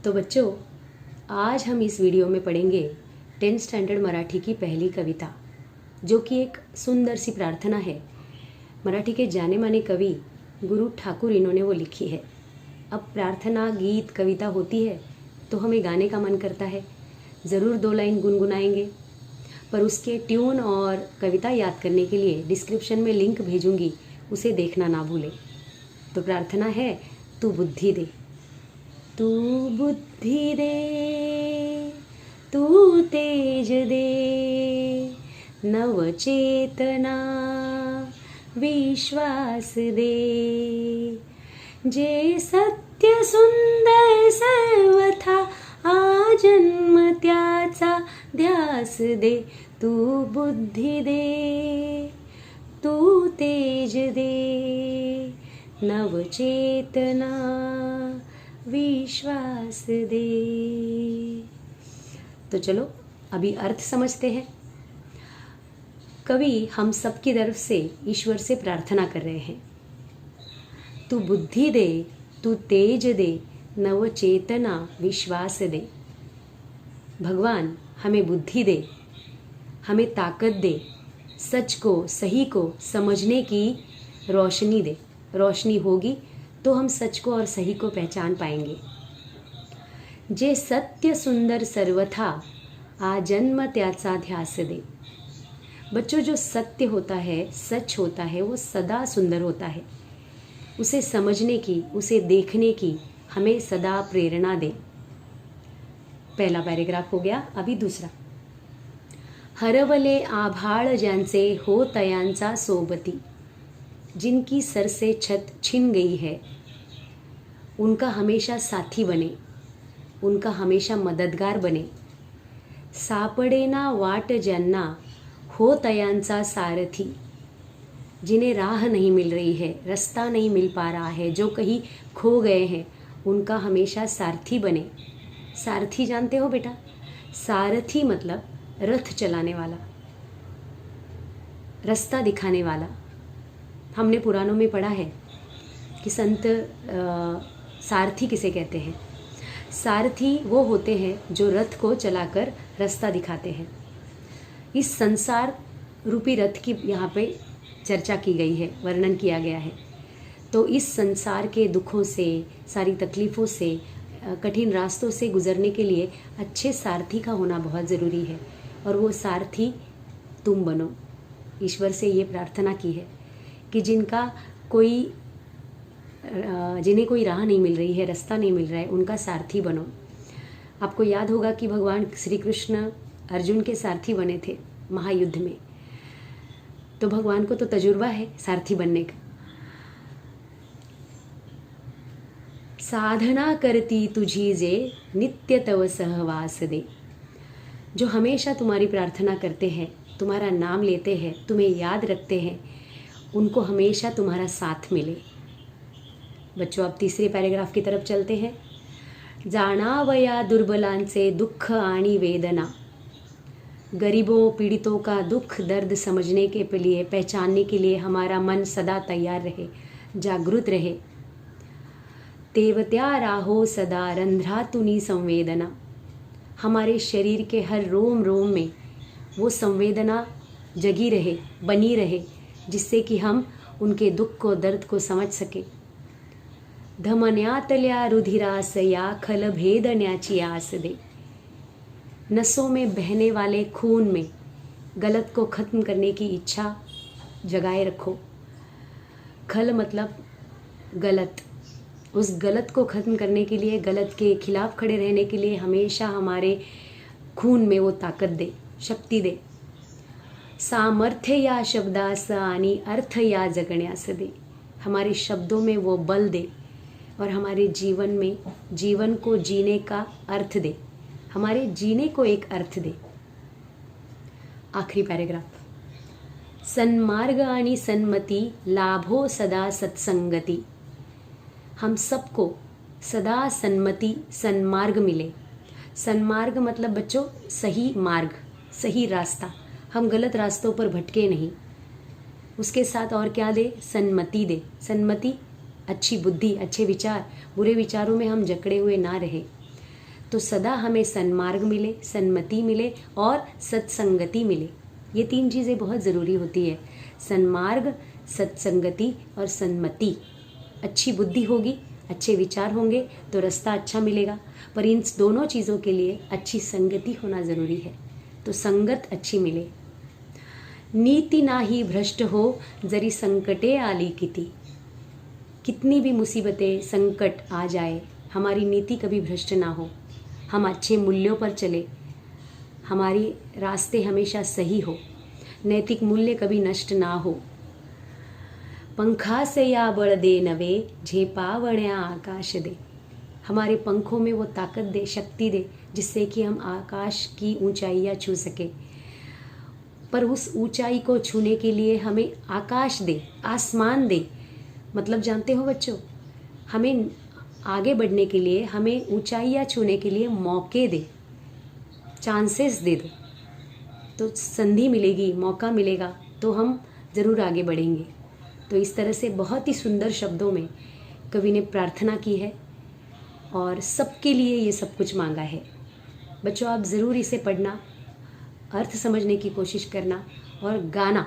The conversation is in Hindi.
तो बच्चों, आज हम इस वीडियो में पढ़ेंगे 10th स्टैंडर्ड मराठी की पहली कविता, जो कि एक सुंदर सी प्रार्थना है। मराठी के जाने माने कवि गुरु ठाकुर इन्होंने वो लिखी है। अब प्रार्थना, गीत, कविता होती है तो हमें गाने का मन करता है, ज़रूर 2 लाइन गुनगुनाएंगे। पर उसके ट्यून और कविता याद करने के लिए डिस्क्रिप्शन में लिंक भेजूंगी, उसे देखना ना भूलें। तो प्रार्थना है, तू बुद्धि दे। तू बुद्धि दे, तू तेज दे, नव चेतना विश्वास दे, जे सत्य सुंदर सर्वथा आजन्म त्याचा ध्यास दे। तू बुद्धि दे, तू तेज दे, नव चेतना विश्वास दे। तो चलो अभी अर्थ समझते हैं। कवि हम सब की तरफ से ईश्वर से प्रार्थना कर रहे हैं, तू बुद्धि दे, तू तेज दे, नव चेतना विश्वास दे। भगवान हमें बुद्धि दे, हमें ताकत दे, सच को, सही को समझने की रोशनी दे। रोशनी होगी तो हम सच को और सही को पहचान पाएंगे। जे सत्य सुंदर सर्वथा आजन्म त्याचा ध्यास दे। बच्चों, जो सत्य होता है, सच होता है, वो सदा सुंदर होता है। उसे समझने की, उसे देखने की हमें सदा प्रेरणा दे। पहला पैराग्राफ हो गया, अभी दूसरा। हरवले आभाळ ज्यांचे हो तयांचा सोबती, जिनकी सर से छत छिन गई है, उनका हमेशा साथी बने, उनका हमेशा मददगार बने। सापडे ना वाट ज्यांना हो तयांचा सारथी, जिन्हें राह नहीं मिल रही है, रास्ता नहीं मिल पा रहा है, जो कहीं खो गए हैं, उनका हमेशा सारथी बने। सारथी जानते हो बेटा? सारथी मतलब रथ चलाने वाला, रास्ता दिखाने वाला। हमने पुराणों में पढ़ा है कि संत सारथी किसे कहते हैं। सारथी वो होते हैं जो रथ को चलाकर रास्ता दिखाते हैं। इस संसार रूपी रथ की यहाँ पे चर्चा की गई है, वर्णन किया गया है। तो इस संसार के दुखों से, सारी तकलीफ़ों से, कठिन रास्तों से गुजरने के लिए अच्छे सारथी का होना बहुत ज़रूरी है, और वो सारथी तुम बनो। ईश्वर से ये प्रार्थना की है कि जिन्हें कोई राह नहीं मिल रही है, रास्ता नहीं मिल रहा है, उनका सारथी बनो। आपको याद होगा कि भगवान श्री कृष्ण अर्जुन के सारथी बने थे महायुद्ध में। तो भगवान को तो तजुर्बा है सारथी बनने का। साधना करती तुझी जे नित्य तव सहवास दे। जो हमेशा तुम्हारी प्रार्थना करते हैं, तुम्हारा नाम लेते हैं, तुम्हें याद रखते हैं, उनको हमेशा तुम्हारा साथ मिले। बच्चों, अब तीसरे पैराग्राफ की तरफ चलते हैं। जाणावया दुर्बलांचे दुःख आणि वेदना। गरीबों, पीड़ितों का दुख दर्द समझने के लिए, पहचानने के लिए हमारा मन सदा तैयार रहे, जागृत रहे। तेवत्या राहो सदा रंध्रातुनी संवेदना। हमारे शरीर के हर रोम रोम में वो संवेदना जगी रहे, बनी रहे, जिससे कि हम उनके दुख को, दर्द को समझ सके। धमन्यातल्या रुधिरास या खल भेदण्याची आस दे। नसों में बहने वाले खून में गलत को ख़त्म करने की इच्छा जगाए रखो। खल मतलब गलत। उस गलत को ख़त्म करने के लिए, गलत के खिलाफ खड़े रहने के लिए हमेशा हमारे खून में वो ताकत दे, शक्ति दे। सामर्थ्य या शब्दास आणि अर्थ या जगण्यास दे। हमारे शब्दों में वो बल दे और हमारे जीवन में, जीवन को जीने का अर्थ दे, हमारे जीने को एक अर्थ दे। आखिरी पैराग्राफ। सन्मार्ग आणि सन्मति लाभो सदा सत्संगति। हम सबको सदा सन्मति, सन्मार्ग मिले। सन्मार्ग मतलब बच्चों सही मार्ग, सही रास्ता। हम गलत रास्तों पर भटके नहीं। उसके साथ और क्या दे? सन्मति दे। सन्मति अच्छी बुद्धि, अच्छे विचार, बुरे विचारों में हम जकड़े हुए ना रहे। तो सदा हमें सन्मार्ग मिले, सन्मति मिले और सत्संगति मिले। ये 3 चीज़ें बहुत ज़रूरी होती है, सन्मार्ग, सत्संगति और सन्मति। अच्छी बुद्धि होगी, अच्छे विचार होंगे तो रास्ता अच्छा मिलेगा, पर इन दोनों चीज़ों के लिए अच्छी संगति होना ज़रूरी है, तो संगत अच्छी मिले। नीति नाही भ्रष्ट हो, जरी संकटे आली किती। कितनी भी मुसीबतें, संकट आ जाए, हमारी नीति कभी भ्रष्ट ना हो, हम अच्छे मूल्यों पर चले, हमारी रास्ते हमेशा सही हो, नैतिक मूल्य कभी नष्ट ना हो। पंखा से या बळ दे नवे, झेपावण्या आकाश दे। हमारे पंखों में वो ताकत दे, शक्ति दे, जिससे कि हम आकाश की ऊंचाइयाँ छू सके। पर उस ऊंचाई को छूने के लिए हमें आकाश दे, आसमान दे। मतलब जानते हो बच्चों, हमें आगे बढ़ने के लिए, हमें ऊंचाइयाँ छूने के लिए मौके दे, चांसेस दे दो, तो संधि मिलेगी, मौका मिलेगा, तो हम ज़रूर आगे बढ़ेंगे। तो इस तरह से बहुत ही सुंदर शब्दों में कवि ने प्रार्थना की है और सबके लिए ये सब कुछ मांगा है। बच्चों, आप ज़रूर इसे पढ़ना, अर्थ समझने की कोशिश करना और गाना।